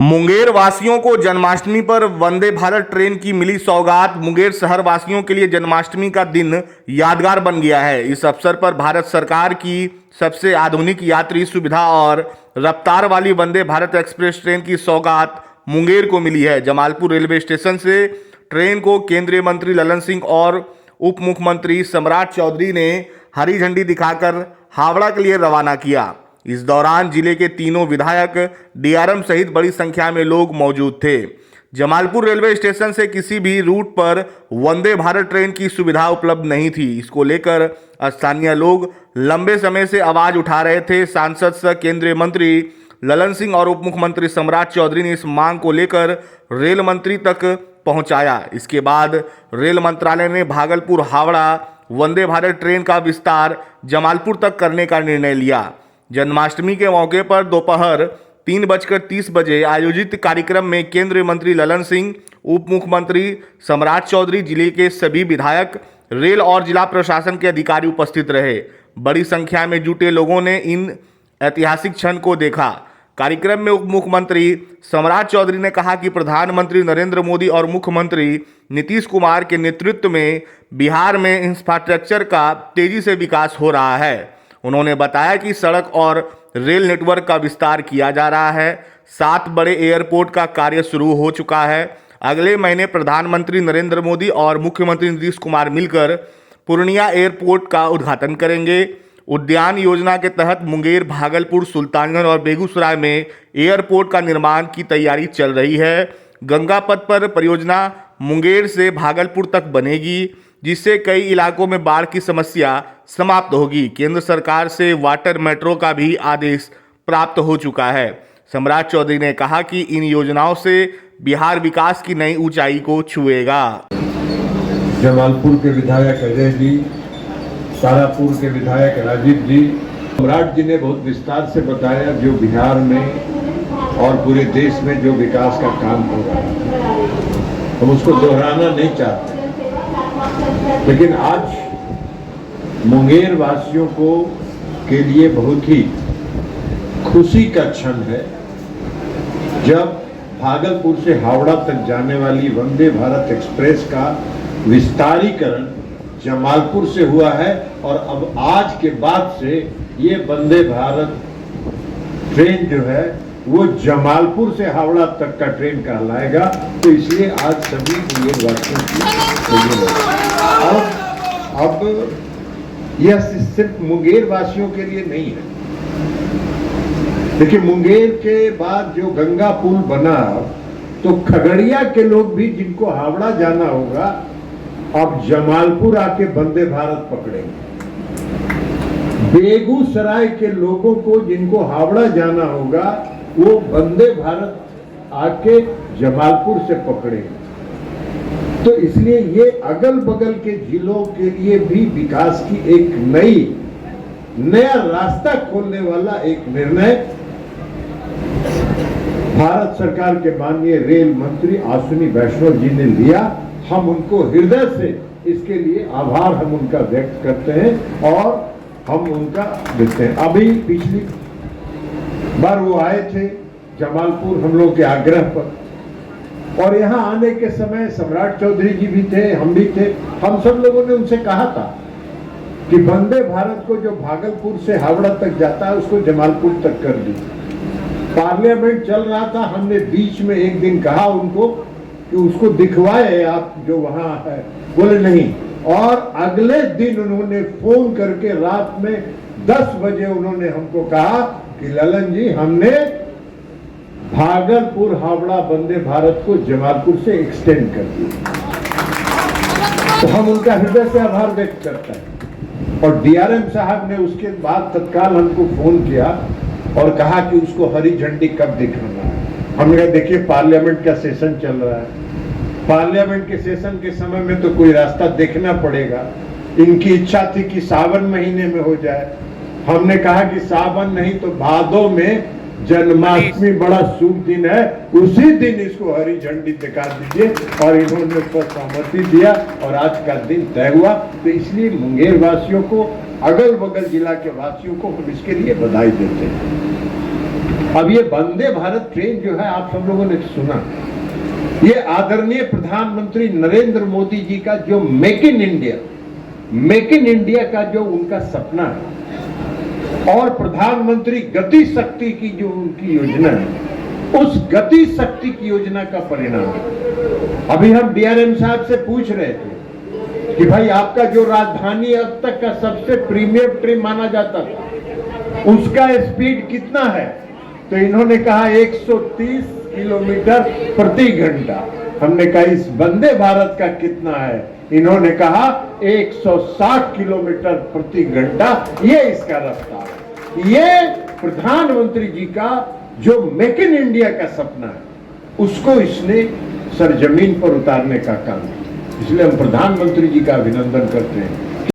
मुंगेर वासियों को जन्माष्टमी पर वंदे भारत ट्रेन की मिली सौगात। मुंगेर शहर वासियों के लिए जन्माष्टमी का दिन यादगार बन गया है। इस अवसर पर भारत सरकार की सबसे आधुनिक यात्री सुविधा और रफ्तार वाली वंदे भारत एक्सप्रेस ट्रेन की सौगात मुंगेर को मिली है। जमालपुर रेलवे स्टेशन से ट्रेन को केंद्रीय मंत्री ललन सिंह और उप मुख्यमंत्री सम्राट चौधरी ने हरी झंडी दिखाकर हावड़ा के लिए रवाना किया। इस दौरान जिले के तीनों विधायक, डीआरएम सहित बड़ी संख्या में लोग मौजूद थे। जमालपुर रेलवे स्टेशन से किसी भी रूट पर वंदे भारत ट्रेन की सुविधा उपलब्ध नहीं थी। इसको लेकर स्थानीय लोग लंबे समय से आवाज उठा रहे थे। सांसद सह केंद्रीय मंत्री ललन सिंह और उप मुख्यमंत्री सम्राट चौधरी ने इस मांग को लेकर रेल मंत्री तक पहुंचाया। इसके बाद रेल मंत्रालय ने भागलपुर हावड़ा वंदे भारत ट्रेन का विस्तार जमालपुर तक करने का निर्णय लिया। जन्माष्टमी के मौके पर दोपहर 3:30 आयोजित कार्यक्रम में केंद्रीय मंत्री ललन सिंह, उप मुख्यमंत्री सम्राट चौधरी, जिले के सभी विधायक, रेल और जिला प्रशासन के अधिकारी उपस्थित रहे। बड़ी संख्या में जुटे लोगों ने इन ऐतिहासिक क्षण को देखा। कार्यक्रम में उप मुख्यमंत्री सम्राट चौधरी ने कहा कि प्रधानमंत्री नरेंद्र मोदी और मुख्यमंत्री नीतीश कुमार के नेतृत्व में बिहार में इंफ्रास्ट्रक्चर का तेजी से विकास हो रहा है। उन्होंने बताया कि सड़क और रेल नेटवर्क का विस्तार किया जा रहा है। 7 बड़े एयरपोर्ट का कार्य शुरू हो चुका है। अगले महीने प्रधानमंत्री नरेंद्र मोदी और मुख्यमंत्री नीतीश कुमार मिलकर पूर्णिया एयरपोर्ट का उद्घाटन करेंगे। उद्यान योजना के तहत मुंगेर, भागलपुर, सुल्तानगंज और बेगूसराय में एयरपोर्ट का निर्माण की तैयारी चल रही है। गंगा पथ पर परियोजना मुंगेर से भागलपुर तक बनेगी, जिससे कई इलाकों में बाढ़ की समस्या समाप्त होगी। केंद्र सरकार से वाटर मेट्रो का भी आदेश प्राप्त हो चुका है। सम्राट चौधरी ने कहा कि इन योजनाओं से बिहार विकास की नई ऊंचाई को छुएगा। जमालपुर के विधायक अजय जी, तारापुर के विधायक राजीव जी, सम्राट जी ने बहुत विस्तार से बताया जो बिहार में और पूरे देश में जो विकास का काम हो रहा है, हम उसको दोहराना नहीं चाहते। लेकिन आज मुंगेर वासियों को के लिए बहुत ही खुशी का क्षण है जब भागलपुर से हावड़ा तक जाने वाली वंदे भारत एक्सप्रेस का विस्तारीकरण जमालपुर से हुआ है और अब आज के बाद से ये वंदे भारत ट्रेन जो है वो जमालपुर से हावड़ा तक का ट्रेन कहलाएगा। तो इसलिए आज सभी मुंगेर वासियों की अब यह सिर्फ मुंगेर वासियों के लिए नहीं है। देखिए, मुंगेर के बाद जो गंगा पुल बना तो खगड़िया के लोग भी जिनको हावड़ा जाना होगा अब जमालपुर आके वंदे भारत पकड़ेंगे। बेगूसराय के लोगों को जिनको हावड़ा जाना होगा वो वंदे भारत आके जमालपुर से पकड़ेंगे। तो इसलिए ये अगल बगल के जिलों के लिए भी विकास की एक नया रास्ता खोलने वाला एक निर्णय भारत सरकार के माननीय रेल मंत्री अश्विनी वैष्णव जी ने लिया। हम उनको हृदय से इसके लिए आभार हम उनका व्यक्त करते हैं और हम उनका देते हैं। अभी पिछली बार वो आए थे जमालपुर हम लोग के आग्रह पर, और यहाँ आने के समय सम्राट चौधरी जी भी थे, हम भी थे। हम सब लोगों ने उनसे कहा था कि वंदे भारत को जो भागलपुर से हावड़ा तक जाता है उसको जमालपुर तक कर दी। पार्लियामेंट चल रहा था, हमने बीच में एक दिन कहा उनको कि उसको दिखवाए आप जो वहां है, बोले नहीं। और अगले दिन उन्होंने फोन करके रात में 10 बजे उन्होंने हमको कहा कि ललन जी, हमने भागलपुर हावड़ा वंदे भारत को जमालपुर से एक्सटेंड कर दिया। तो हम उनका हृदय से आभार व्यक्त करते हैं। और डीआरएम साहब ने उसके बाद तत्काल हमको फोन किया और कहा कि उसको हरी झंडी कब दिखाना है। हमने कहा देखिए, पार्लियामेंट का सेशन चल रहा है, पार्लियामेंट के सेशन के समय में तो कोई रास्ता देखना पड़ेगा। इनकी इच्छा थी कि सावन महीने में हो जाए। हमने कहा कि सावन नहीं तो भादो में जन्माष्टमी बड़ा शुभ दिन है, उसी दिन इसको हरी झंडी दिखा दीजिए। और इन्होंने उस पर सहमति दिया और आज का दिन तय हुआ। तो इसलिए मुंगेर वासियों को, अगल बगल जिला के वासियों को हम इसके लिए बधाई देते हैं। अब ये वंदे भारत ट्रेन जो है आप सब लोगों ने सुना, ये आदरणीय प्रधानमंत्री नरेंद्र मोदी जी का जो मेक इन इंडिया का जो उनका सपना है और प्रधानमंत्री गति शक्ति की जो उनकी योजना है, उस गति शक्ति की योजना का परिणाम है। अभी हम डीआरएम साहब से पूछ रहे थे कि भाई आपका जो राजधानी अब तक का सबसे प्रीमियम ट्रेन माना जाता था, उसका स्पीड कितना है? तो इन्होंने कहा 130 किलोमीटर प्रति घंटा। हमने कहा इस वंदे भारत का कितना है? इन्होंने कहा 160 किलोमीटर प्रति घंटा, ये इसका रफ्तार है। ये प्रधानमंत्री जी का जो मेक इन इंडिया का सपना है, उसको इसने सरजमीन पर उतारने का काम किया। इसलिए हम प्रधानमंत्री जी का अभिनंदन करते हैं